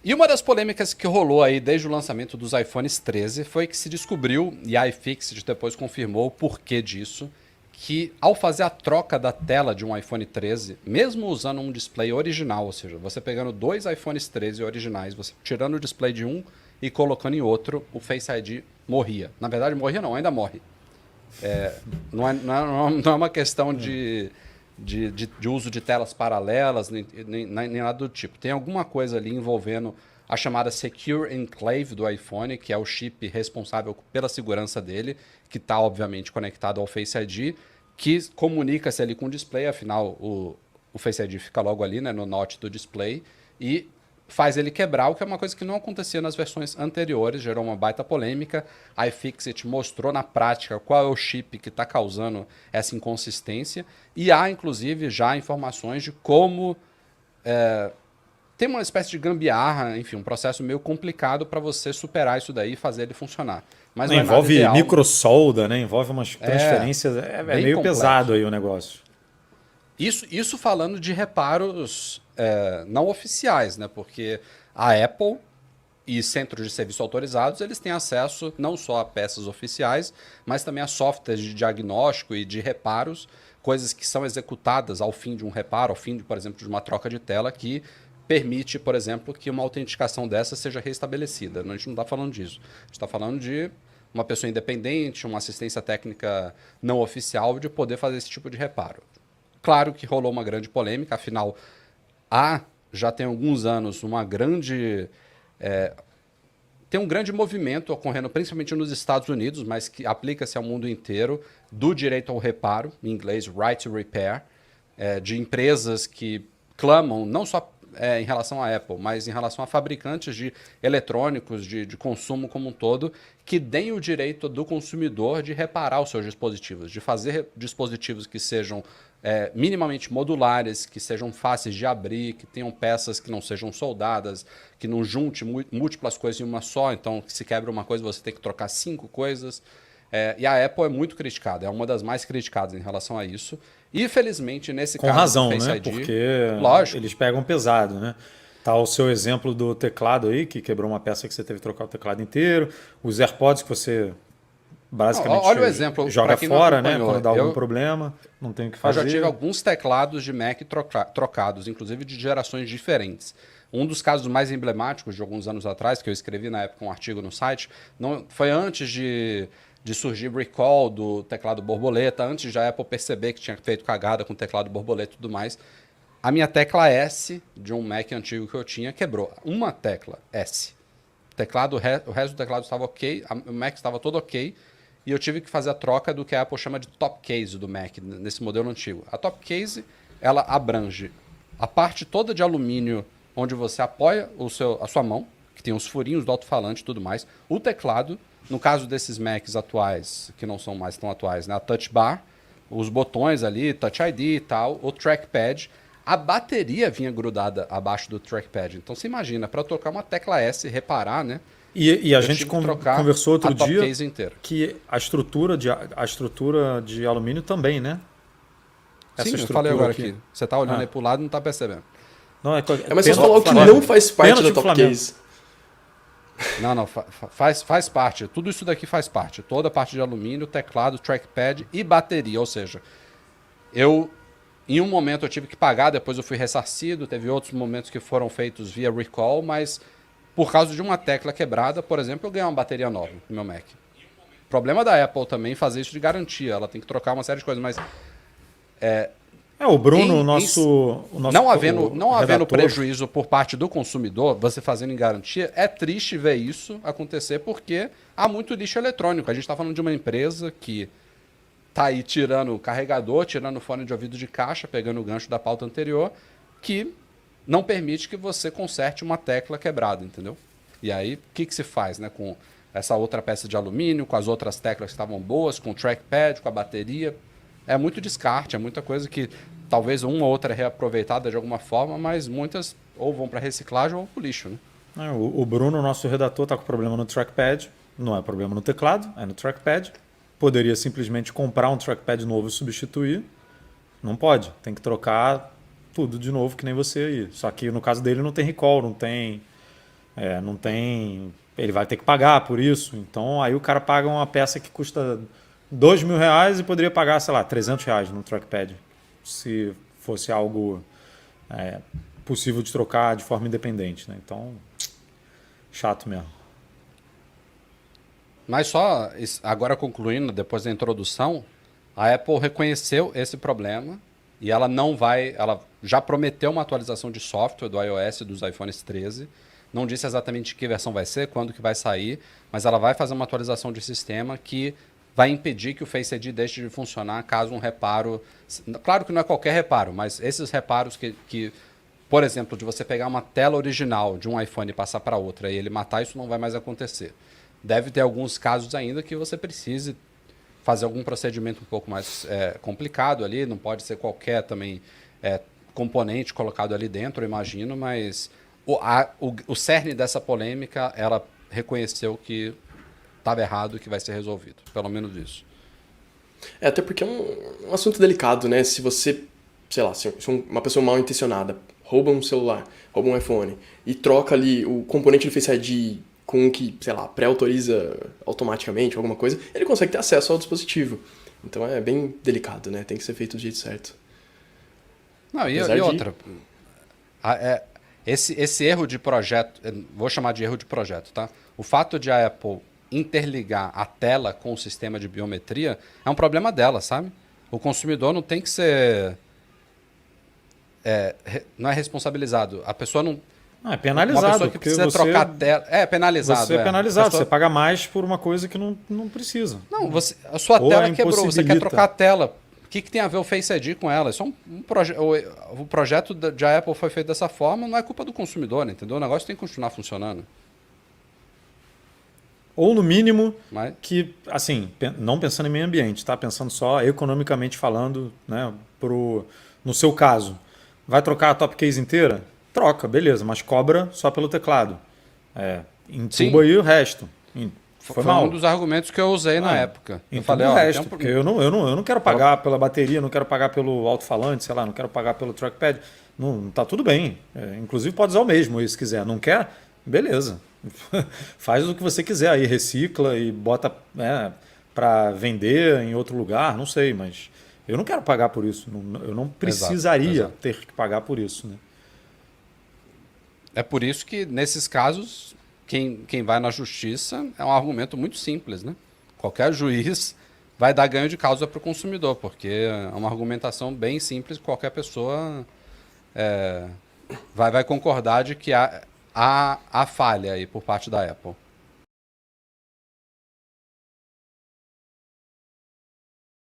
E uma das polêmicas que rolou aí desde o lançamento dos iPhones 13 foi que se descobriu, e a iFixit depois confirmou o porquê disso, que ao fazer a troca da tela de um iPhone 13, mesmo usando um display original, ou seja, você pegando dois iPhones 13 originais, você tirando o display de um e colocando em outro, o Face ID morria. Na verdade, morria não, ainda morre. Não é uma questão de uso de telas paralelas, nem nada do tipo. Tem alguma coisa ali envolvendo a chamada Secure Enclave do iPhone, que é o chip responsável pela segurança dele, que está, obviamente, conectado ao Face ID, que comunica-se ali com o display, afinal, o Face ID fica logo ali, né, no notch do display, e faz ele quebrar, o que é uma coisa que não acontecia nas versões anteriores, gerou uma baita polêmica. A iFixit mostrou na prática qual é o chip que está causando essa inconsistência, e há, inclusive, já informações de como tem uma espécie de gambiarra, enfim, um processo meio complicado para você superar isso daí e fazer ele funcionar. Mas não é nada Envolve ideal, microsolda, né? Envolve umas é transferências. É bem meio pesado complexo. aí o negócio. Isso falando de reparos não oficiais, né? Porque a Apple e centros de serviço autorizados, eles têm acesso não só a peças oficiais, mas também a softwares de diagnóstico e de reparos, coisas que são executadas ao fim de um reparo, ao fim, por exemplo, de uma troca de tela, que permite, por exemplo, que uma autenticação dessa seja restabelecida. A gente não está falando disso. A gente está falando de uma pessoa independente, uma assistência técnica não oficial de poder fazer esse tipo de reparo. Claro que rolou uma grande polêmica, afinal, há já tem alguns anos uma grande tem um grande movimento ocorrendo principalmente nos Estados Unidos, mas que aplica-se ao mundo inteiro, do direito ao reparo, em inglês right to repair, de empresas que clamam não só em relação à Apple, mas em relação a fabricantes de eletrônicos, de consumo como um todo, que deem o direito do consumidor de reparar os seus dispositivos, de fazer dispositivos que sejam minimamente modulares, que sejam fáceis de abrir, que tenham peças que não sejam soldadas, que não junte múltiplas coisas em uma só, então se quebra uma coisa você tem que trocar 5 coisas. E a Apple é muito criticada, é uma das mais criticadas em relação a isso. E felizmente, nesse Com caso do razão, Face né? ID, Porque lógico. eles pegam pesado, né? Tá o seu exemplo do teclado aí, que quebrou uma peça que você teve que trocar o teclado inteiro. Os AirPods que você Não, basicamente olha o exemplo, para joga quem não fora, né? acompanhou. Quando dá algum problema, não tem o que Eu já tive fazer. alguns teclados de Mac trocados, inclusive de gerações diferentes. Um dos casos mais emblemáticos de alguns anos atrás, que eu escrevi na época um artigo no site, não, foi antes de surgir recall do teclado borboleta, antes da Apple perceber que tinha feito cagada com o teclado borboleta e tudo mais. A minha tecla S de um Mac antigo que eu tinha quebrou. Uma tecla S. O resto do teclado estava ok, o Mac estava todo ok, e eu tive que fazer a troca do que a Apple chama de top case do Mac, nesse modelo antigo. A top case, ela abrange a parte toda de alumínio onde você apoia a sua mão, que tem os furinhos do alto-falante e tudo mais, o teclado, no caso desses Macs atuais, que não são mais tão atuais, né, a touch bar, os botões ali, Touch ID e tal, o trackpad, a bateria vinha grudada abaixo do trackpad. Então você imagina, para trocar uma tecla S e reparar, né, E a eu gente tive que trocar conversou a outro top dia case inteira. que a estrutura de alumínio também, né? Essa Sim, eu falei estrutura agora aqui. aqui. Você tá olhando Ah, aí pro lado e não tá percebendo. não, é Mas você pênalti falou pro que Flamengo. não faz parte da Pênalti pro top Flamengo. case. Não, não, faz parte. Tudo isso daqui faz parte. Toda a parte de alumínio, teclado, trackpad e bateria. Ou seja, em um momento eu tive que pagar, depois eu fui ressarcido. Teve outros momentos que foram feitos via recall, mas por causa de uma tecla quebrada, por exemplo, eu ganhei uma bateria nova no meu Mac. Problema da Apple também fazer isso de garantia. Ela tem que trocar uma série de coisas, mas O Bruno, em, o em nosso não havendo redator, prejuízo por parte do consumidor, você fazendo em garantia, é triste ver isso acontecer porque há muito lixo eletrônico. A gente está falando de uma empresa que está aí tirando o carregador, tirando o fone de ouvido de caixa, pegando o gancho da pauta anterior, que não permite que você conserte uma tecla quebrada, entendeu? E aí, o que se faz, né, com essa outra peça de alumínio, com as outras teclas que estavam boas, com o trackpad, com a bateria? É muito descarte, é muita coisa que talvez uma ou outra é reaproveitada de alguma forma, mas muitas ou vão para reciclagem ou para o lixo, né? o Bruno, nosso redator, está com problema no trackpad. Não é problema no teclado, é no trackpad. Poderia simplesmente comprar um trackpad novo e substituir. Não pode, tem que trocar tudo de novo, que nem você aí. Só que no caso dele não tem recall, não tem Não tem. Ele vai ter que pagar por isso. Então aí o cara paga uma peça que custa R$ 2.000 e poderia pagar, sei lá, R$ 300 no trackpad. Se fosse algo possível de trocar de forma independente, né? Então, chato mesmo. Mas só agora concluindo, depois da introdução, a Apple reconheceu esse problema e ela não vai, ela já prometeu uma atualização de software do iOS dos iPhones 13. Não disse exatamente que versão vai ser, quando que vai sair, mas ela vai fazer uma atualização de sistema que vai impedir que o Face ID deixe de funcionar caso um reparo... Claro que não é qualquer reparo, mas esses reparos que por exemplo, de você pegar uma tela original de um iPhone e passar para outra e ele matar, isso não vai mais acontecer. Deve ter alguns casos ainda que você precise fazer algum procedimento um pouco mais complicado ali, não pode ser qualquer também componente colocado ali dentro, eu imagino, mas o cerne dessa polêmica, ela reconheceu que estava errado e que vai ser resolvido, pelo menos isso. Até porque é um assunto delicado, né? Se você, sei lá, se uma pessoa mal intencionada rouba um celular, rouba um iPhone e troca ali o componente do Face ID com o que, sei lá, pré-autoriza automaticamente alguma coisa, ele consegue ter acesso ao dispositivo. Então é bem delicado, né? Tem que ser feito do jeito certo. Não, e outra, esse erro de projeto, vou chamar de erro de projeto, tá? O fato de a Apple interligar a tela com o sistema de biometria é um problema dela, sabe? O consumidor não tem que ser... não é responsabilizado. A pessoa não... É penalizado. Uma pessoa que precisa trocar a tela... É penalizado. Você é penalizado. Pessoa... Você paga mais por uma coisa que não precisa. Não, a sua Ou tela quebrou, você quer trocar a tela. O que tem a ver o Face ID com ela? Isso é o projeto de Apple foi feito dessa forma, não é culpa do consumidor, entendeu? O negócio tem que continuar funcionando. Ou no mínimo, que, assim, não pensando em meio ambiente, tá? Pensando só economicamente falando, né? No seu caso, vai trocar a top case inteira? Troca, beleza, mas cobra só pelo teclado. Entuba aí o resto. Foi um dos argumentos que eu usei na época. Eu falei, o resto, porque eu não quero pagar pela bateria, não quero pagar pelo alto-falante, sei lá, não quero pagar pelo trackpad. Não, tá tudo bem. Inclusive pode usar o mesmo se quiser. Não quer? Beleza. Faz o que você quiser aí, recicla e bota para vender em outro lugar, não sei, mas eu não quero pagar por isso. Eu não precisaria ter que pagar por isso, né? É por isso que, nesses casos, quem vai na justiça é um argumento muito simples, né? Qualquer juiz vai dar ganho de causa para o consumidor, porque é uma argumentação bem simples, qualquer pessoa vai concordar de que há falha aí por parte da Apple.